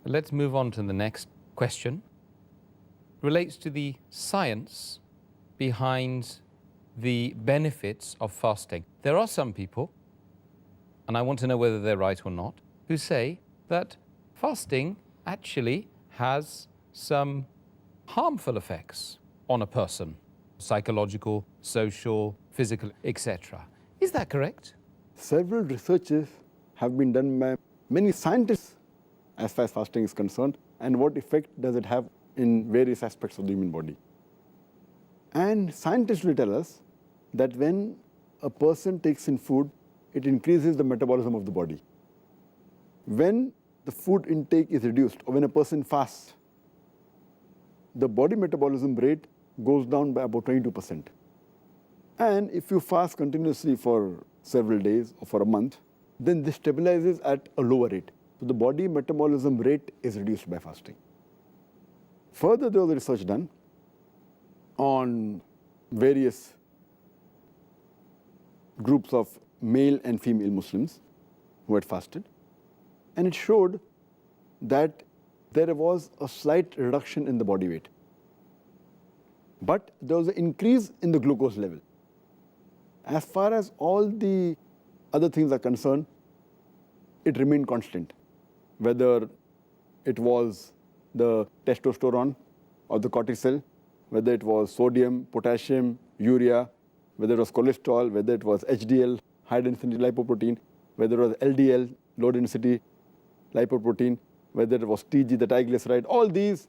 Let's move on to the next question. Relates to the science behind the benefits of fasting. There are some people, and I want to know whether they're right or not, who say that fasting actually has some harmful effects on a person, psychological, social, physical, etc. Is that correct? Several researches have been done by many scientists as far as fasting is concerned, and what effect does it have in various aspects of the human body. And scientists will tell us that when a person takes in food, it increases the metabolism of the body. When the food intake is reduced, or when a person fasts, the body metabolism rate goes down by about 22%. And if you fast continuously for several days or for a month, then this stabilizes at a lower rate. So the body metabolism rate is reduced by fasting. Further, there was research done on various groups of male and female Muslims who had fasted, and it showed that there was a slight reduction in the body weight, but there was an increase in the glucose level. As far as all the other things are concerned, it remained constant, whether it was the testosterone or the cortisol, whether it was sodium, potassium, urea, whether it was cholesterol, whether it was HDL, high density lipoprotein, whether it was LDL, low density lipoprotein, whether it was TG, the triglyceride, all these,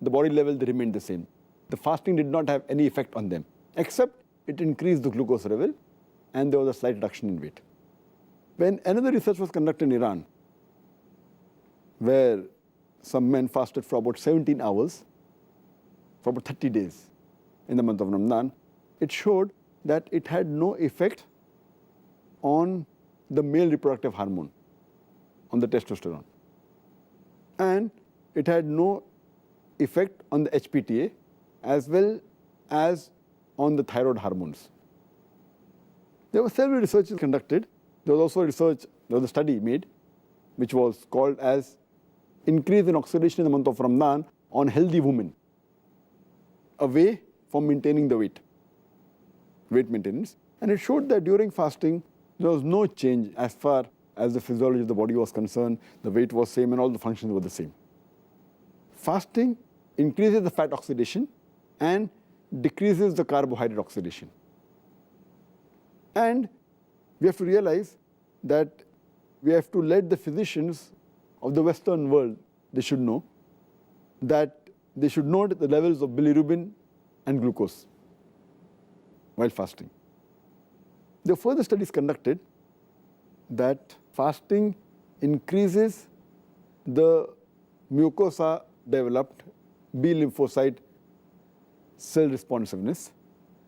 the body level, they remained the same. The fasting did not have any effect on them, except it increased the glucose level and there was a slight reduction in weight. When another research was conducted in Iran, where some men fasted for about 17 hours, for about 30 days in the month of Ramadan, it showed that it had no effect on the male reproductive hormone, on the testosterone. And it had no effect on the HPTA as well as on the thyroid hormones. There were several researches conducted. There was also a study made which was called as increase in oxidation in the month of Ramadan on healthy women, away from maintaining the weight maintenance. And it showed that during fasting, there was no change as far as the physiology of the body was concerned. The weight was same and all the functions were the same. Fasting increases the fat oxidation and decreases the carbohydrate oxidation. And we have to realize that we have to let the physicians of the Western world, they should know that they should note the levels of bilirubin and glucose while fasting. There were further studies conducted that fasting increases the mucosa developed B lymphocyte cell responsiveness,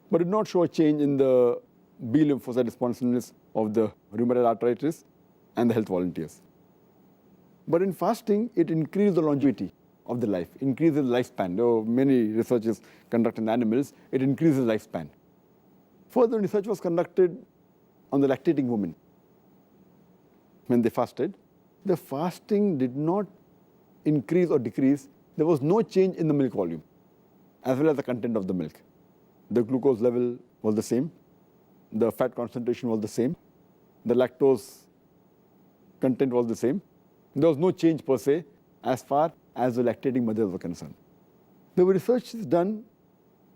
but did not show a change in the B lymphocyte responsiveness of the rheumatoid arthritis and the health volunteers. But in fasting, it increased the longevity of the life, increases lifespan. There were many researches conducted in animals, it increases lifespan. Further research was conducted on the lactating women. When they fasted, the fasting did not increase or decrease. There was no change in the milk volume as well as the content of the milk. The glucose level was the same, the fat concentration was the same, the lactose content was the same. There was no change per se as far as the lactating mothers were concerned. There were researches done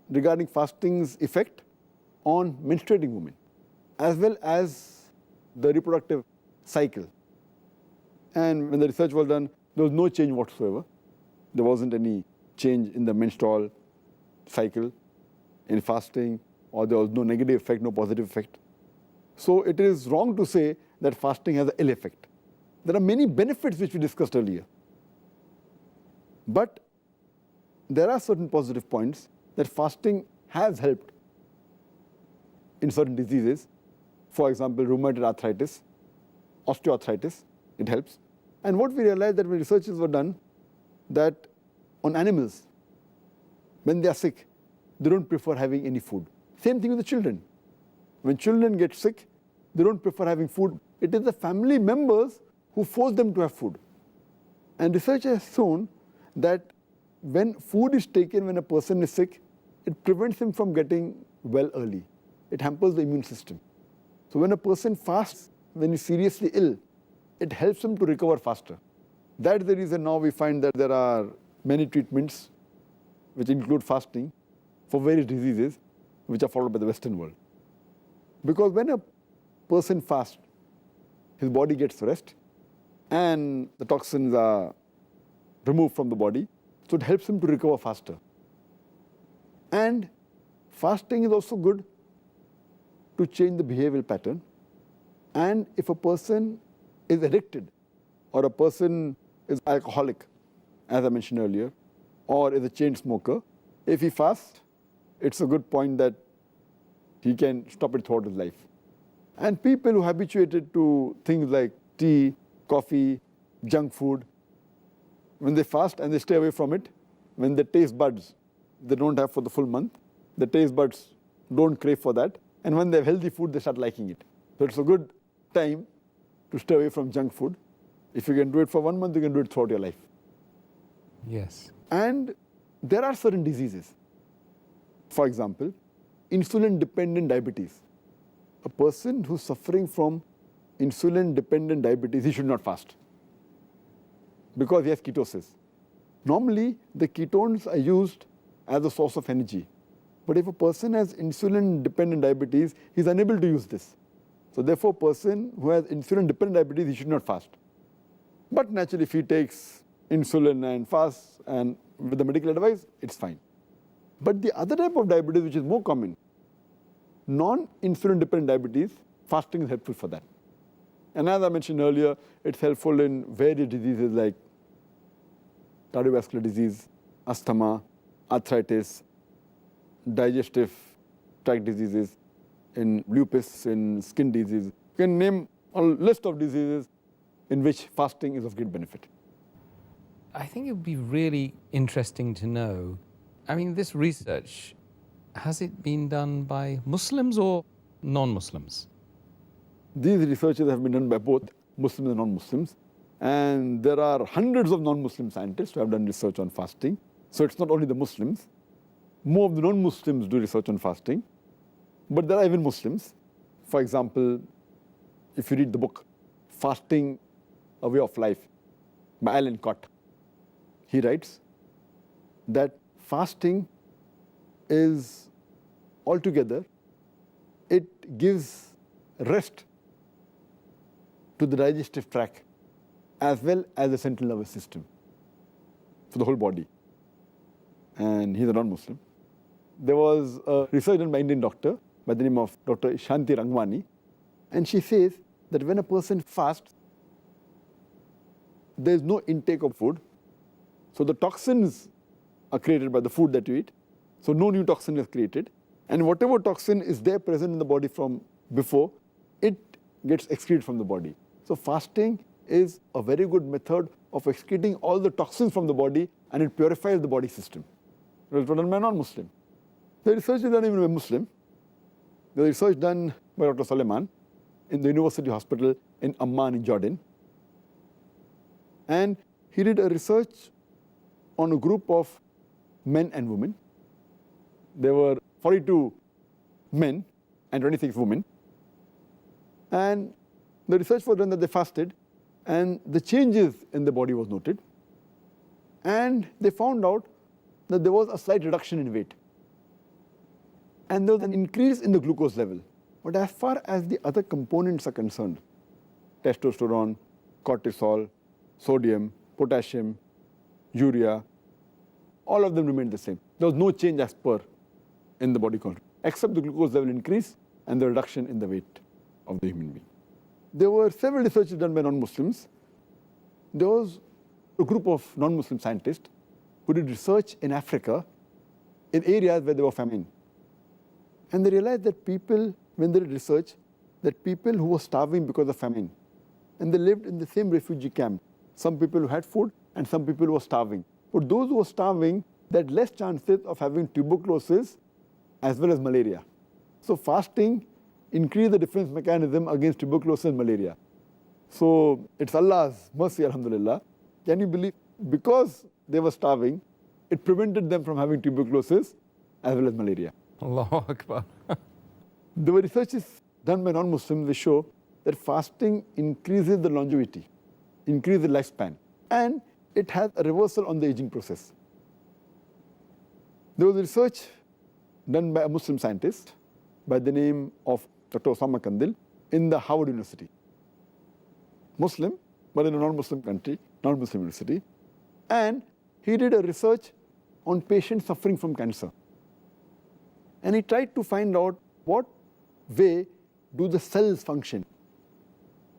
regarding fasting's effect on menstruating women as well as the reproductive cycle. And when the research was done, there was no change whatsoever. There wasn't any change in the menstrual cycle in fasting, or there was no negative effect, no positive effect. So it is wrong to say that fasting has an ill effect. There are many benefits which we discussed earlier. But there are certain positive points that fasting has helped in certain diseases. For example, rheumatoid arthritis, osteoarthritis, it helps. And what we realized that when researches were done, that on animals, when they are sick, they don't prefer having any food. Same thing with the children. When children get sick, they don't prefer having food. It is the family members who force them to have food. And research has shown that when food is taken when a person is sick, it prevents him from getting well early. It hampers the immune system. So when a person fasts when he's seriously ill, it helps him to recover faster. That's the reason now we find that there are many treatments which include fasting for various diseases which are followed by the Western world. Because when a person fasts, his body gets rest and the toxins are removed from the body, so it helps him to recover faster. And fasting is also good to change the behavioral pattern. And if a person is addicted or a person is alcoholic, as I mentioned earlier, or is a chain smoker, if he fasts, it's a good point that he can stop it throughout his life. And people who are habituated to things like tea, coffee, junk food, when they fast and they stay away from it, when the taste buds they don't have for the full month, the taste buds don't crave for that, and when they have healthy food, they start liking it. So it's a good time to stay away from junk food. If you can do it for 1 month, you can do it throughout your life. Yes. And there are certain diseases. For example, insulin-dependent diabetes. A person who's suffering from insulin-dependent diabetes, he should not fast because he has ketosis. Normally, the ketones are used as a source of energy. But if a person has insulin-dependent diabetes, he's unable to use this. So therefore, a person who has insulin-dependent diabetes, he should not fast. But naturally, if he takes insulin and fasts and with the medical advice, it's fine. But the other type of diabetes, which is more common, non-insulin dependent diabetes, fasting is helpful for that. And as I mentioned earlier, it's helpful in various diseases like cardiovascular disease, asthma, arthritis, digestive tract diseases, in lupus, in skin disease. You can name a list of diseases in which fasting is of great benefit. I think it would be really interesting to know, I mean, this research, has it been done by Muslims or non-Muslims? These researches have been done by both Muslims and non-Muslims. And there are hundreds of non-Muslim scientists who have done research on fasting. So it's not only the Muslims. More of the non-Muslims do research on fasting. But there are even Muslims. For example, if you read the book, Fasting, A Way of Life, by Alan Cott, he writes that fasting is altogether, it gives rest to the digestive tract as well as the central nervous system for the whole body. And he's a non-Muslim. There was a research done by an Indian doctor by the name of Dr. Shanti Rangwani, and she says that when a person fasts, there is no intake of food. So the toxins are created by the food that you eat. So no new toxin is created. And whatever toxin is there present in the body from before, it gets excreted from the body. So fasting is a very good method of excreting all the toxins from the body, and it purifies the body system. It was done by a non-Muslim. The research is done even by Muslim. The research done by Dr. Suleiman in the University Hospital in Amman in Jordan. And he did a research on a group of men and women. There were 42 men and 26 women. And the research was done that they fasted, and the changes in the body was noted. And they found out that there was a slight reduction in weight. And there was an increase in the glucose level. But as far as the other components are concerned, testosterone, cortisol, sodium, potassium, urea, all of them remained the same. There was no change as per in the body content, except the glucose level increase and the reduction in the weight of the human being. There were several researches done by non-Muslims. There was a group of non-Muslim scientists who did research in Africa in areas where there were famine. And they realized that people, when they did research, that people who were starving because of famine, and they lived in the same refugee camp, some people who had food and some people who were starving. But those who were starving, they had less chances of having tuberculosis as well as malaria. So fasting increased the defense mechanism against tuberculosis and malaria. So it's Allah's mercy, alhamdulillah, can you believe, because they were starving, it prevented them from having tuberculosis as well as malaria. Allahu Akbar. There were researches done by non-Muslims which show that fasting increases the longevity, increases the lifespan, and it has a reversal on the aging process. There was research done by a Muslim scientist by the name of Dr. Osama Kandil in the Harvard University. Muslim, but in a non-Muslim country, non-Muslim university. And he did a research on patients suffering from cancer. And he tried to find out what way do the cells function,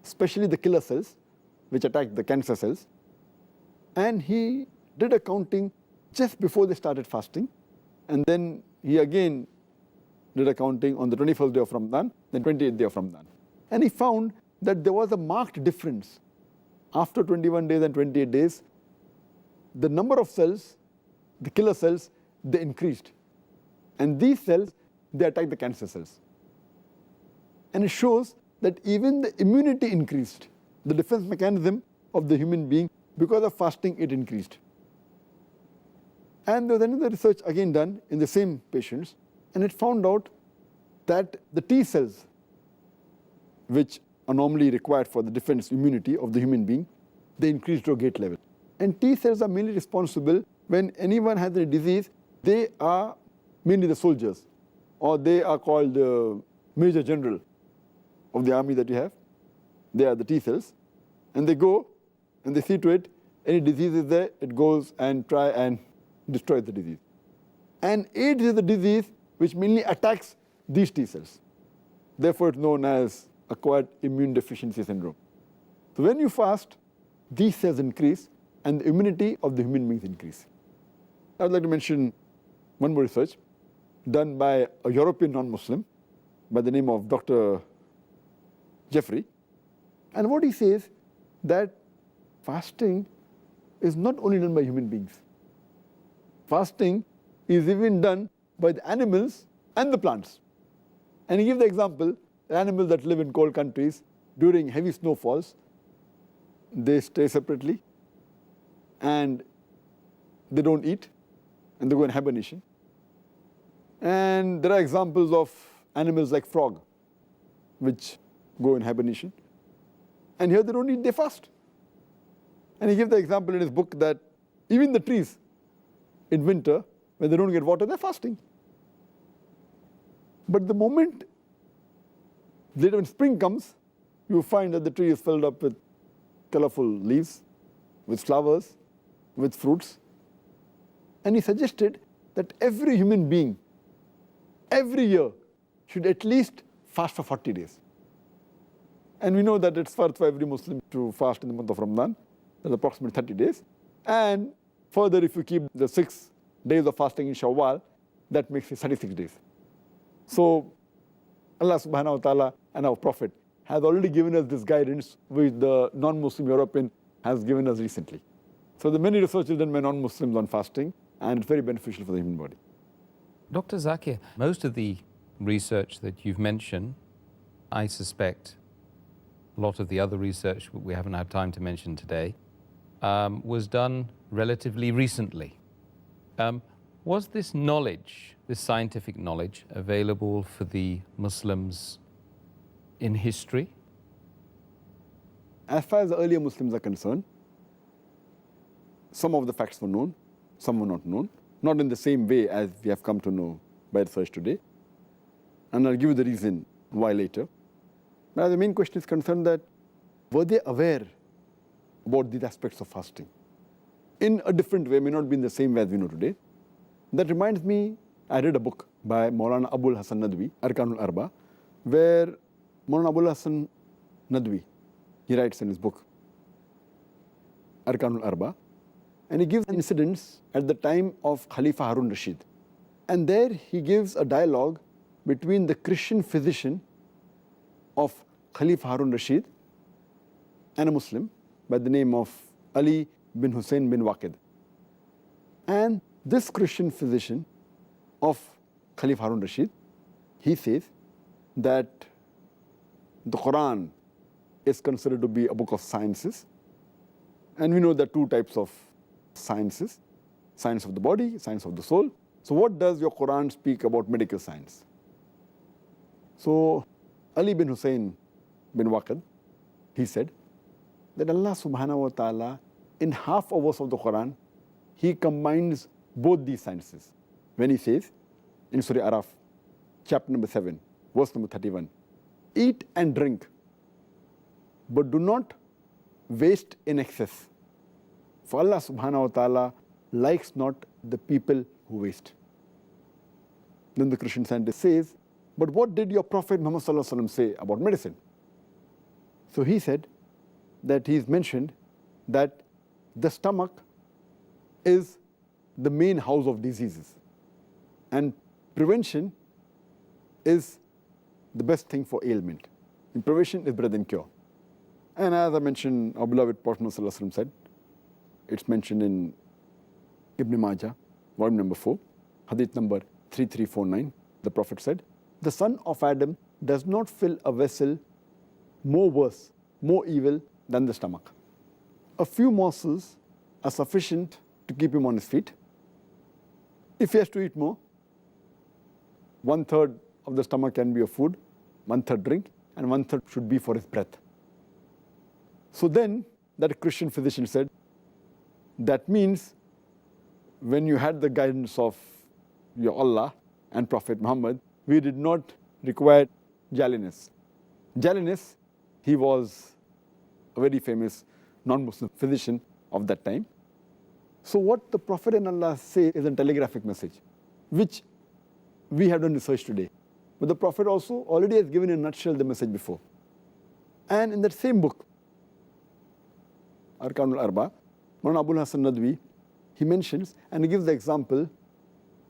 especially the killer cells, which attack the cancer cells. And he did a counting just before they started fasting. And then he again did a counting on the 21st day of Ramadan, then 28th day of Ramadan. And he found that there was a marked difference. After 21 days and 28 days, the number of cells, the killer cells, they increased. And these cells, they attack the cancer cells. And it shows that even the immunity increased. The defense mechanism of the human being, because of fasting, it increased. And there was another research again done in the same patients, and it found out that the T cells, which are normally required for the defense immunity of the human being, they increased to a great level. And T cells are mainly responsible when anyone has a disease. They are mainly the soldiers, or they are called the Major General of the army that you have. They are the T cells. And they go and they see to it, any disease is there, it goes and try and destroy the disease. And AIDS is a disease which mainly attacks these T cells. Therefore, it's known as acquired immune deficiency syndrome. So when you fast, these cells increase and the immunity of the human beings increase. I would like to mention one more research done by a European non-Muslim by the name of Dr. Jeffrey. And what he says that fasting is not only done by human beings. Fasting is even done by the animals and the plants. And he gives the example, the animals that live in cold countries, during heavy snowfalls, they stay separately and they don't eat and they go in hibernation. And there are examples of animals like frog, which go in hibernation. And here they don't eat, they fast. And he gives the example in his book that even the trees in winter, when they don't get water, they're fasting. But the moment later when spring comes, you find that the tree is filled up with colorful leaves, with flowers, with fruits. And he suggested that every human being, every year, should at least fast for 40 days. And we know that it's farz for every Muslim to fast in the month of Ramadan. That's approximately 30 days. And further, if you keep the 6 days of fasting in Shawwal, that makes it 36 days. So Allah subhanahu wa ta'ala and our Prophet has already given us this guidance which the non-Muslim European has given us recently. So there are many researches done by non-Muslims on fasting, and it's very beneficial for the human body. Dr. Zakir, most of the research that you've mentioned, I suspect a lot of the other research we haven't had time to mention today, was done relatively recently. Was this knowledge, this scientific knowledge, available for the Muslims in history? As far as the earlier Muslims are concerned, some of the facts were known, some were not known, not in the same way as we have come to know by research today. And I'll give you the reason why later. But the main question is concerned that were they aware about these aspects of fasting? In a different way, may not be in the same way as we know today. That reminds me, I read a book by Maulana Abul Hasan Nadwi, Arkanul Arba, where Maulana Abul Hasan Nadwi, he writes in his book, Arkanul Arba, and he gives incidents at the time of Khalifa Harun Rashid. And there he gives a dialogue between the Christian physician of Khalifa Harun Rashid and a Muslim by the name of Ali bin Hussein bin Waqid. And this Christian physician of Khalifa Harun Rashid, he says that the Quran is considered to be a book of sciences, And we know there are two types of sciences, science of the body, science of the soul. So what does your Quran speak about medical science? So Ali bin Hussein bin Waqid, he said that Allah subhanahu wa ta'ala, in half a verse of the Quran, He combines both these sciences. When He says in Surah Araf, chapter number 7, verse number 31, eat and drink, but do not waste in excess. For Allah subhanahu wa ta'ala likes not the people who waste. Then the Christian scientist says, but what did your Prophet Muhammad sallallahu alaihi wasallam say about medicine? So he said that he's mentioned that the stomach is the main house of diseases, and prevention is the best thing for ailment. And prevention is better than cure. And as I mentioned, our beloved Prophet Muhammad sallallahu alaihi wasallam said, it's mentioned in Ibn Majah, volume number 4, hadith number 3349. The Prophet said, the son of Adam does not fill a vessel more worse, more evil than the stomach. A few morsels are sufficient to keep him on his feet. If he has to eat more, 1/3 of the stomach can be of food, 1/3 drink, and 1/3 should be for his breath. So then, that Christian physician said, that means when you had the guidance of your Allah and Prophet Muhammad, we did not require Jalinus. Jalinus, he was a very famous non-Muslim physician of that time. So what the Prophet and Allah say is a telegraphic message, which we have done research today. But the Prophet also already has given in a nutshell the message before. And in that same book, Arkanul Arba, Maulana Abul Hasan Nadwi, he mentions and he gives the example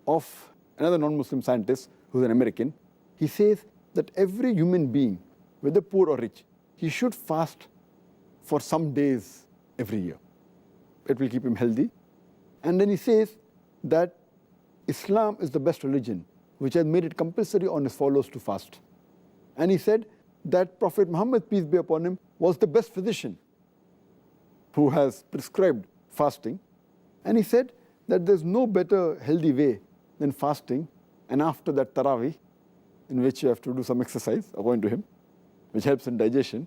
of another non-Muslim scientist who's an American. He says that every human being, whether poor or rich, he should fast for some days every year. It will keep him healthy. And then he says that Islam is the best religion, which has made it compulsory on his followers to fast. And he said that Prophet Muhammad, peace be upon him, was the best physician who has prescribed fasting. And he said that there's no better healthy way than fasting, and after that Taraweeh, in which you have to do some exercise, according to him, which helps in digestion.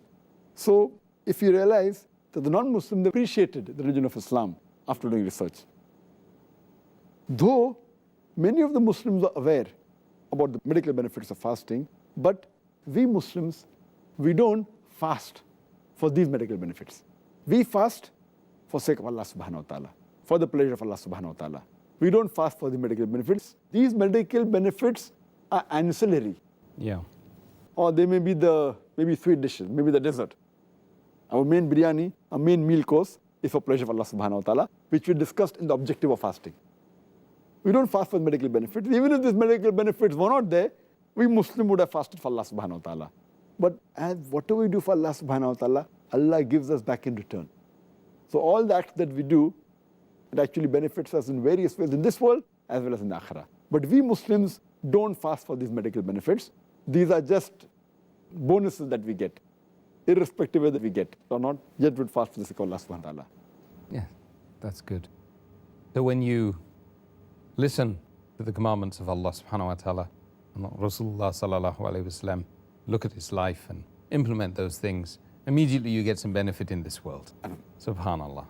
So if you realize that the non-Muslims appreciated the religion of Islam after doing research. Though many of the Muslims are aware about the medical benefits of fasting, but we Muslims, we don't fast for these medical benefits. We fast for sake of Allah subhanahu wa ta'ala, for the pleasure of Allah subhanahu wa ta'ala. We don't fast for the medical benefits. These medical benefits are ancillary. Yeah. Or they may be maybe sweet dishes, maybe the dessert. Our main biryani, our main meal course is for pleasure of Allah subhanahu wa ta'ala, which we discussed in the objective of fasting. We don't fast for medical benefits. Even if these medical benefits were not there, we Muslim would have fasted for Allah subhanahu wa ta'ala. But as whatever we do for Allah subhanahu wa ta'ala, Allah gives us back in return. So all the acts that we do, it actually benefits us in various ways in this world as well as in the akhirah. But we Muslims don't fast for these medical benefits. These are just bonuses that we get, irrespective of that we get or not, yet would fast for the sake of Allah subhanahu wa ta'ala. Yeah, that's good. So when you listen to the commandments of Allah subhanahu wa ta'ala and Rasulullah sallallahu alayhi wa sallam, look at his life and implement those things, immediately you get some benefit in this world. Subhanallah.